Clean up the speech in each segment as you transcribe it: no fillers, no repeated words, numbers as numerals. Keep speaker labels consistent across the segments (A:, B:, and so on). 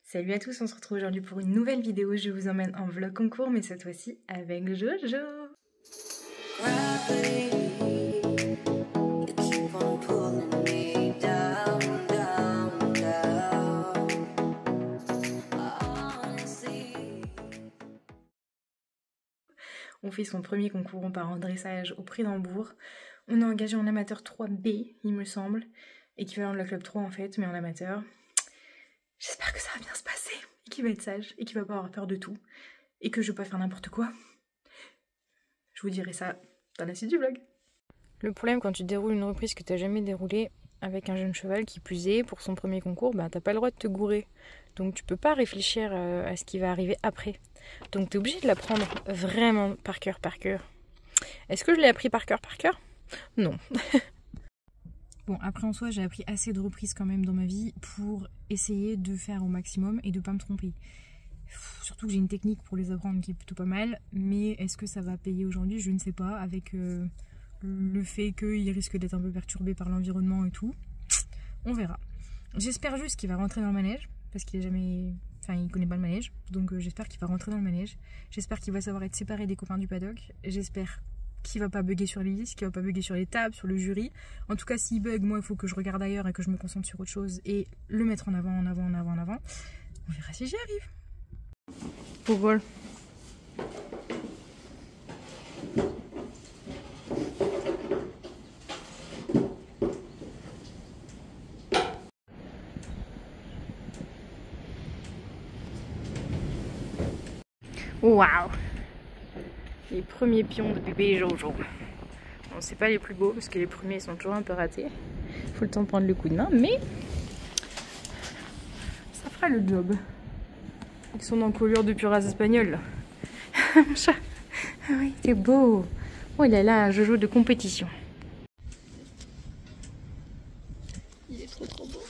A: Salut à tous, on se retrouve aujourd'hui pour une nouvelle vidéo. Je vous emmène en vlog concours, mais cette fois-ci avec Jojo. On fait son premier concours, on part en dressage au Prix d'Hambourg. On est engagé en amateur 3B, il me semble. Équivalent de la club 3 en fait, mais en amateur. J'espère que ça va bien se passer, et qu'il va être sage, et qu'il va pas avoir peur de tout, et que je vais pas faire n'importe quoi. Je vous dirai ça dans la suite du vlog. Le problème quand tu déroules une reprise que t'as jamais déroulée avec un jeune cheval, qui plus est, pour son premier concours, bah t'as pas le droit de te gourer. Donc tu peux pas réfléchir à ce qui va arriver après. Donc t'es obligé de l'apprendre vraiment par cœur, par cœur. Est-ce que je l'ai appris par cœur, Non. Bon, après en soi, j'ai appris assez de reprises quand même dans ma vie pour essayer de faire au maximum et de pas me tromper. Surtout que j'ai une technique pour les apprendre qui est plutôt pas mal, mais est-ce que ça va payer aujourd'hui? Je ne sais pas, avec le fait qu'il risque d'être un peu perturbé par l'environnement et tout. On verra. J'espère juste qu'il va rentrer dans le manège, parce qu'il est jamais... Enfin, il connaît pas le manège, donc j'espère qu'il va rentrer dans le manège. J'espère qu'il va savoir être séparé des copains du paddock. J'espère qu'il va pas bugger sur les vis, qu'il va pas bugger sur les tables, sur le jury. En tout cas, s'il bug, moi, il faut que je regarde ailleurs et que je me concentre sur autre chose et le mettre en avant. On verra si j'y arrive. Pour vol. Waouh! Les premiers pions de bébé Jojo. Bon, c'est pas les plus beaux parce que les premiers sont toujours un peu ratés. Faut le temps de prendre le coup de main, mais ça fera le job. Ils sont en colure de pure race espagnole. Mon chat. Ah oui, c'est beau. Oh, il a là un Jojo de compétition. Il est trop beau.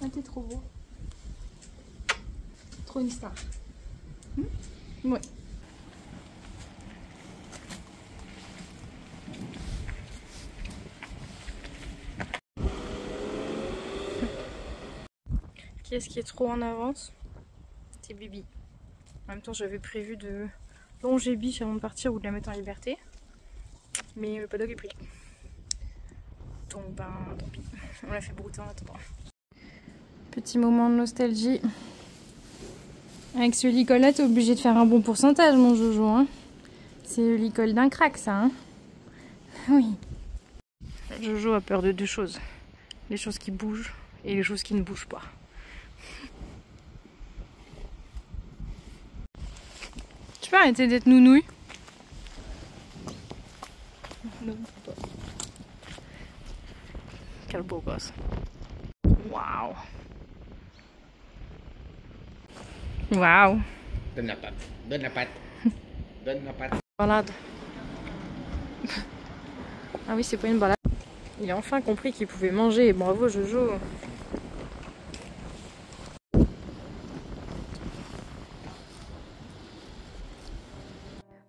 A: Ah, t'es trop beau. Trop une star. Ouais. Qui est-ce qui est trop en avance? C'est Bibi. En même temps, j'avais prévu de longer Biche avant de partir ou de la mettre en liberté. Mais le paddock est pris. Donc, ben, tant pis. On l'a fait brouter en attendant. Petit moment de nostalgie. Avec ce licol là, t'es obligé de faire un bon pourcentage, mon Jojo. Hein. C'est le licol d'un crack, ça. Hein. Oui. Jojo a peur de deux choses. Les choses qui bougent et les choses qui ne bougent pas. Tu peux arrêter d'être nounouille? Non, pas. Quel beau gosse. Waouh. Waouh.
B: Donne la patte. Donne la patte. Donne la patte.
A: Balade. Ah oui, c'est pas une balade. Il a enfin compris qu'il pouvait manger. Bravo Jojo.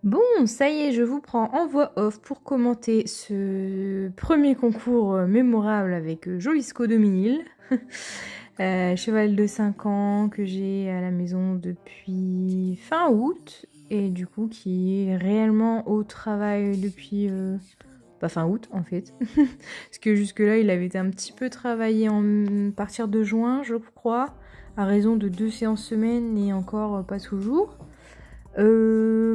A: Bon, ça y est, je vous prends en voix off pour commenter ce premier concours mémorable avec Jolisco de Minil. Cheval de 5 ans que j'ai à la maison depuis fin août et du coup qui est réellement au travail depuis fin août en fait. Parce que jusque là il avait été un petit peu travaillé à partir de juin je crois, à raison de 2 séances semaine et encore pas toujours.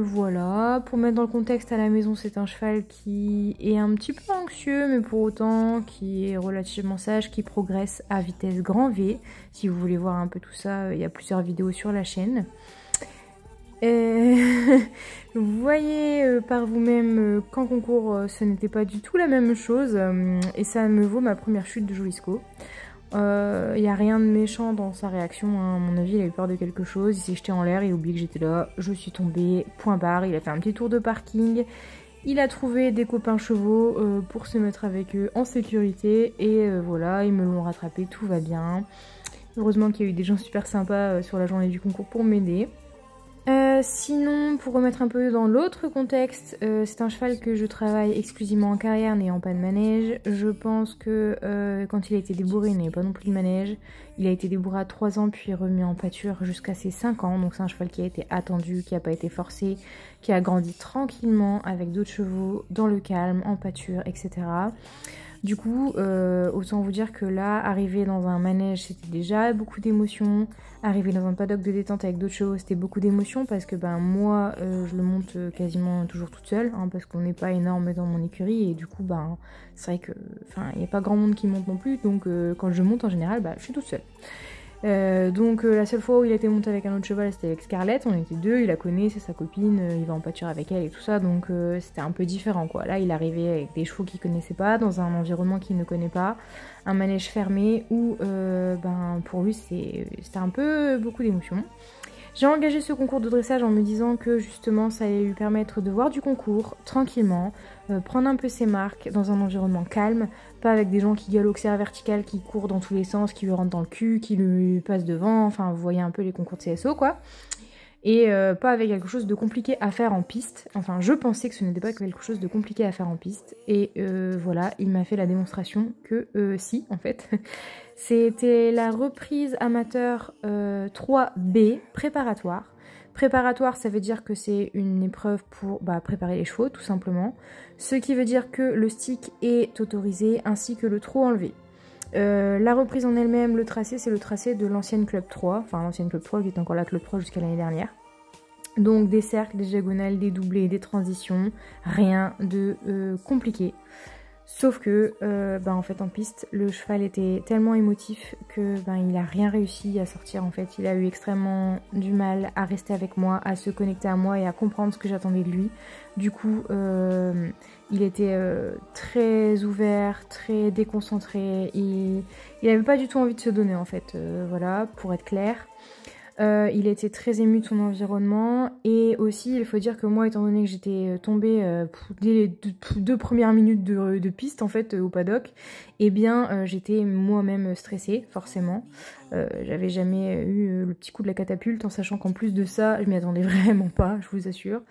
A: Voilà, pour mettre dans le contexte à la maison, c'est un cheval qui est un petit peu anxieux, mais pour autant qui est relativement sage, qui progresse à vitesse grand V. Si vous voulez voir un peu tout ça, il y a plusieurs vidéos sur la chaîne. Vous voyez par vous-même qu'en concours, ce n'était pas du tout la même chose, et ça me vaut ma première chute de Jolisco. Il n'y a rien de méchant dans sa réaction, hein. À mon avis il a eu peur de quelque chose, il s'est jeté en l'air, il a oublié que j'étais là, je suis tombée, point barre, il a fait un petit tour de parking, il a trouvé des copains chevaux pour se mettre avec eux en sécurité et voilà, ils me l'ont rattrapé, tout va bien. Heureusement qu'il y a eu des gens super sympas sur la journée du concours pour m'aider. Sinon, pour remettre un peu dans l'autre contexte, c'est un cheval que je travaille exclusivement en carrière, n'ayant pas de manège. Je pense que quand il a été débourré, il n'avait pas non plus de manège. Il a été débourré à 3 ans, puis remis en pâture jusqu'à ses 5 ans. Donc c'est un cheval qui a été attendu, qui n'a pas été forcé, qui a grandi tranquillement avec d'autres chevaux, dans le calme, en pâture, etc. Du coup, autant vous dire que là, arriver dans un manège, c'était déjà beaucoup d'émotions. Arriver dans un paddock de détente avec d'autres chevaux, c'était beaucoup d'émotions parce que moi, je le monte quasiment toujours toute seule, hein, parce qu'on n'est pas énorme dans mon écurie et du coup, c'est vrai que, il n'y a pas grand monde qui monte non plus, donc quand je monte en général, je suis toute seule. Donc la seule fois où il a été monté avec un autre cheval, c'était avec Scarlett, on était deux, il la connaît, c'est sa copine, il va en pâture avec elle et tout ça, donc c'était un peu différent quoi. Là il arrivait avec des chevaux qu'il connaissait pas, dans un environnement qu'il ne connaît pas, un manège fermé où pour lui c'était un peu beaucoup d'émotions. J'ai engagé ce concours de dressage en me disant que justement ça allait lui permettre de voir du concours tranquillement, prendre un peu ses marques dans un environnement calme, pas avec des gens qui galoxèrent vertical, qui courent dans tous les sens, qui lui rentrent dans le cul, qui lui passent devant, enfin vous voyez un peu les concours de CSO quoi. Et pas avec quelque chose de compliqué à faire en piste. Enfin, je pensais que ce n'était pas quelque chose de compliqué à faire en piste. Et voilà, il m'a fait la démonstration que si, en fait. C'était la reprise amateur 3B préparatoire. Préparatoire, ça veut dire que c'est une épreuve pour préparer les chevaux, tout simplement. Ce qui veut dire que le stick est autorisé, ainsi que le trot enlevé. La reprise en elle-même, le tracé, c'est le tracé de l'ancienne Club 3, enfin l'ancienne Club 3 qui est encore la Club 3 jusqu'à l'année dernière. Donc des cercles, des diagonales, des doublés, des transitions, rien de compliqué. Sauf que, en fait, en piste, le cheval était tellement émotif que il a rien réussi à sortir. En fait, il a eu extrêmement du mal à rester avec moi, à se connecter à moi et à comprendre ce que j'attendais de lui. Du coup, il était très ouvert, très déconcentré. Il avait pas du tout envie de se donner, en fait. Voilà, pour être clair. Il était très ému de son environnement et aussi il faut dire que moi étant donné que j'étais tombée dès les deux premières minutes de piste en fait au paddock, j'étais moi-même stressée forcément. J'avais jamais eu le petit coup de la catapulte en sachant qu'en plus de ça je m'y attendais vraiment pas, je vous assure.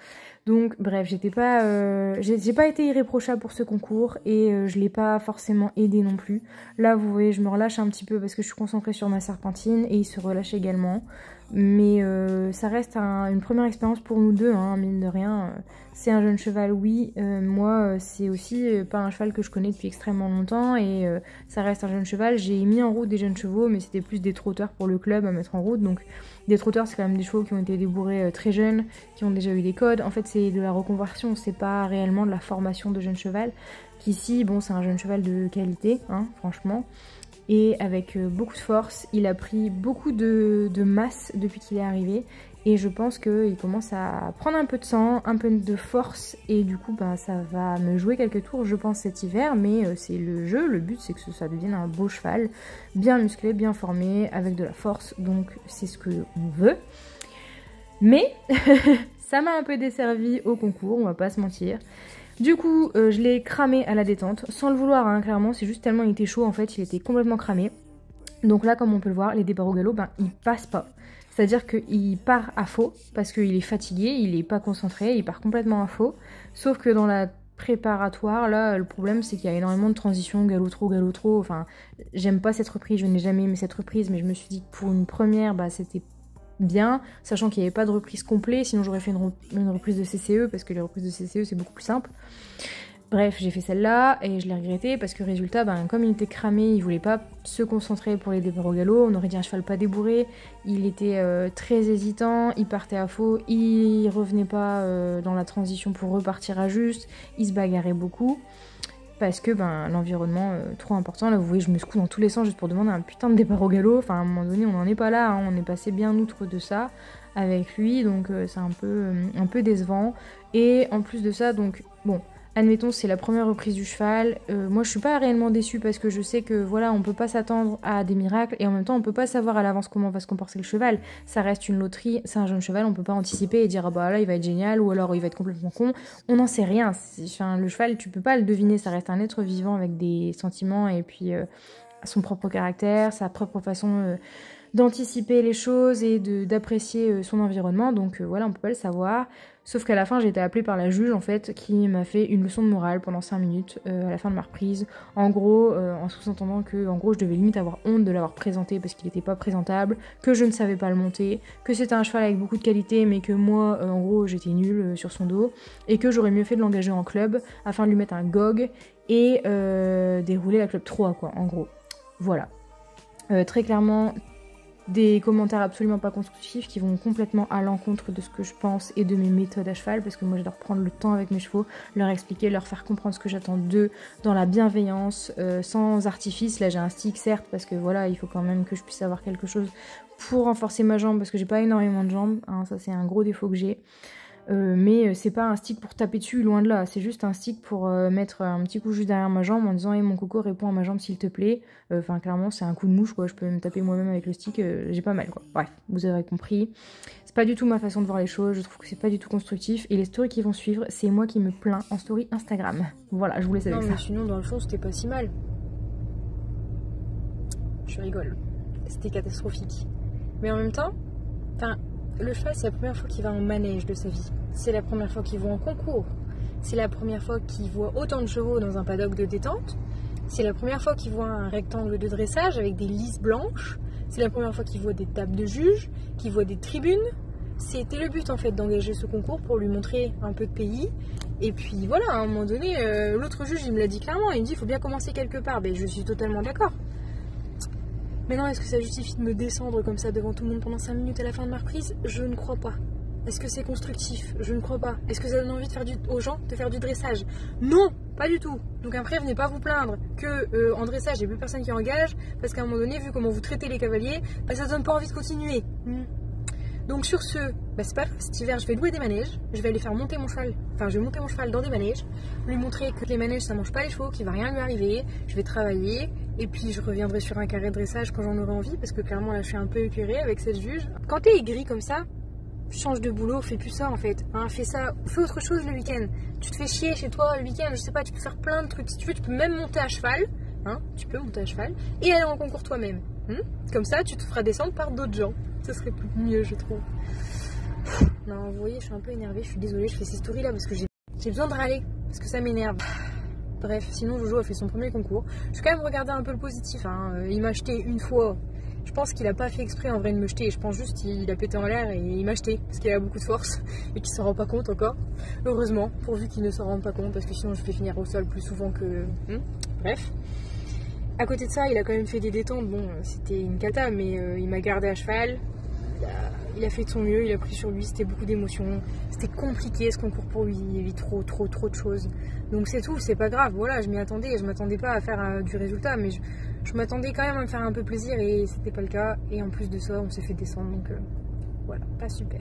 A: Donc bref, j'ai pas été irréprochable pour ce concours et je l'ai pas forcément aidé non plus. Là vous voyez, je me relâche un petit peu parce que je suis concentrée sur ma serpentine et il se relâche également. Mais ça reste une première expérience pour nous deux, hein, mine de rien. C'est un jeune cheval, oui. Moi, c'est aussi pas un cheval que je connais depuis extrêmement longtemps et ça reste un jeune cheval. J'ai mis en route des jeunes chevaux, mais c'était plus des trotteurs pour le club à mettre en route. Donc des trotteurs, c'est quand même des chevaux qui ont été débourrés très jeunes, qui ont déjà eu des codes. En fait, c'est de la reconversion, c'est pas réellement de la formation de jeune cheval. Qu'ici, bon, c'est un jeune cheval de qualité, hein, franchement. Et avec beaucoup de force, il a pris beaucoup de masse depuis qu'il est arrivé et je pense qu'il commence à prendre un peu de sang, un peu de force et du coup ça va me jouer quelques tours je pense cet hiver, mais c'est le jeu, le but c'est que ça devienne un beau cheval, bien musclé, bien formé, avec de la force, donc c'est ce que on veut. Mais ça m'a un peu desservi au concours, on va pas se mentir. Du coup, je l'ai cramé à la détente, sans le vouloir, hein, clairement, c'est juste tellement il était chaud, en fait, il était complètement cramé. Donc là, comme on peut le voir, les départs au galop, il passe pas. C'est-à-dire qu'il part à faux, parce qu'il est fatigué, il est pas concentré, il part complètement à faux. Sauf que dans la préparatoire, là, le problème, c'est qu'il y a énormément de transitions, galop trop, enfin, j'aime pas cette reprise, je n'ai jamais aimé cette reprise, mais je me suis dit que pour une première, c'était bien, sachant qu'il n'y avait pas de reprise complète, sinon j'aurais fait une reprise de CCE, parce que les reprises de CCE c'est beaucoup plus simple. Bref, j'ai fait celle-là et je l'ai regretté parce que résultat, comme il était cramé, il voulait pas se concentrer pour les départs au galop, on aurait dit un cheval pas débourré, il était très hésitant, il partait à faux, il revenait pas dans la transition pour repartir à juste, il se bagarrait beaucoup. Parce que l'environnement trop important, là vous voyez je me secoue dans tous les sens juste pour demander un putain de départ au galop, enfin à un moment donné on n'en est pas là, hein. On est passé bien outre de ça avec lui, donc c'est un peu décevant. Et en plus de ça, donc bon, admettons c'est la première reprise du cheval, moi je suis pas réellement déçue parce que je sais que voilà on peut pas s'attendre à des miracles et en même temps on peut pas savoir à l'avance comment va se comporter le cheval, ça reste une loterie, c'est un jeune cheval, on peut pas anticiper et dire là il va être génial ou alors il va être complètement con, on n'en sait rien, le cheval tu peux pas le deviner, ça reste un être vivant avec des sentiments et puis son propre caractère, sa propre façon d'anticiper les choses et d'apprécier son environnement, donc voilà, on peut pas le savoir. Sauf qu'à la fin, j'ai été appelée par la juge, en fait, qui m'a fait une leçon de morale pendant 5 minutes à la fin de ma reprise. En gros, en sous-entendant que en gros, je devais limite avoir honte de l'avoir présenté parce qu'il n'était pas présentable, que je ne savais pas le monter, que c'était un cheval avec beaucoup de qualité, mais que moi, en gros, j'étais nulle sur son dos, et que j'aurais mieux fait de l'engager en club afin de lui mettre un GOG et dérouler la club 3, quoi, en gros. Voilà. Très clairement, des commentaires absolument pas constructifs qui vont complètement à l'encontre de ce que je pense et de mes méthodes à cheval, parce que moi j'adore prendre le temps avec mes chevaux, leur expliquer, leur faire comprendre ce que j'attends d'eux dans la bienveillance, sans artifice. Là j'ai un stick certes, parce que voilà, il faut quand même que je puisse avoir quelque chose pour renforcer ma jambe, parce que j'ai pas énormément de jambes, hein, ça c'est un gros défaut que j'ai. Mais c'est pas un stick pour taper dessus, loin de là, c'est juste un stick pour mettre un petit coup juste derrière ma jambe en disant hey, mon coco, réponds à ma jambe s'il te plaît. Enfin clairement c'est un coup de mouche quoi, je peux me taper moi-même avec le stick, j'ai pas mal quoi. Bref, vous avez compris, c'est pas du tout ma façon de voir les choses, je trouve que c'est pas du tout constructif, et les stories qui vont suivre, c'est moi qui me plains en story Instagram. Voilà, je vous laisse avec ça.
C: Non mais sinon dans le fond c'était pas si mal. Je rigole, c'était catastrophique. Mais en même temps, enfin... Le cheval, c'est la première fois qu'il va en manège de sa vie. C'est la première fois qu'il voit en concours. C'est la première fois qu'il voit autant de chevaux dans un paddock de détente. C'est la première fois qu'il voit un rectangle de dressage avec des lisses blanches. C'est la première fois qu'il voit des tables de juges, qu'il voit des tribunes. C'était le but en fait d'engager ce concours pour lui montrer un peu de pays. Et puis voilà, à un moment donné, l'autre juge il me l'a dit clairement. Il me dit il faut bien commencer quelque part. Ben, je suis totalement d'accord. Mais non, est-ce que ça justifie de me descendre comme ça devant tout le monde pendant 5 minutes à la fin de ma reprise? Je ne crois pas. Est-ce que c'est constructif? Je ne crois pas. Est-ce que ça donne envie de faire aux gens de faire du dressage? Non, pas du tout. Donc après, venez pas vous plaindre que en dressage, il n'y a plus personne qui engage, parce qu'à un moment donné, vu comment vous traitez les cavaliers, bah, ça donne pas envie de continuer. Donc sur ce, bah, c'est pas grave, cet hiver je vais louer des manèges, je vais aller faire monter mon cheval, enfin je vais monter mon cheval dans des manèges, lui montrer que les manèges ça mange pas les chevaux, qu'il va rien lui arriver, je vais travailler, et puis je reviendrai sur un carré de dressage quand j'en aurai envie, parce que clairement là je suis un peu écœurée avec cette juge. Quand t'es aigri comme ça, change de boulot, fais plus ça en fait, hein, fais autre chose le week-end. Tu te fais chier chez toi le week-end, je sais pas, tu peux faire plein de trucs, si tu veux tu peux même monter à cheval, hein, tu peux monter à cheval, et aller en concours toi-même. Comme ça tu te feras descendre par d'autres gens. Ce serait plus mieux, je trouve. Non, vous voyez, je suis un peu énervée. Je suis désolée, je fais ces stories là parce que j'ai besoin de râler. Parce que ça m'énerve. Bref, sinon Jojo a fait son premier concours. Je vais quand même regarder un peu le positif. Hein. Il m'a jeté une fois. Je pense qu'il a pas fait exprès en vrai de me jeter. Je pense juste qu'il a pété en l'air et il m'a jeté. Parce qu'il a beaucoup de force et qu'il s'en rend pas compte encore. Heureusement, pourvu qu'il ne s'en rende pas compte. Parce que sinon je vais finir au sol plus souvent que... Bref. À côté de ça, il a quand même fait des détentes. Bon, c'était une cata, mais il m'a gardé à cheval. Il a fait de son mieux, il a pris sur lui, c'était beaucoup d'émotions. C'était compliqué ce concours pour lui, il y avait trop de choses. Donc c'est tout, c'est pas grave, voilà, je m'y attendais. Je m'attendais pas à faire du résultat, mais je m'attendais quand même à me faire un peu plaisir et c'était pas le cas. Et en plus de ça, on s'est fait descendre, donc voilà, pas super.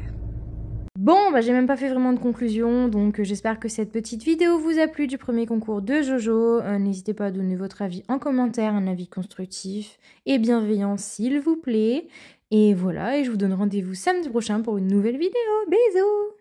A: Bon, bah j'ai même pas fait vraiment de conclusion, donc j'espère que cette petite vidéo vous a plu du premier concours de Jojo. N'hésitez pas à donner votre avis en commentaire, un avis constructif et bienveillant s'il vous plaît. Et voilà, et je vous donne rendez-vous samedi prochain pour une nouvelle vidéo. Bisous!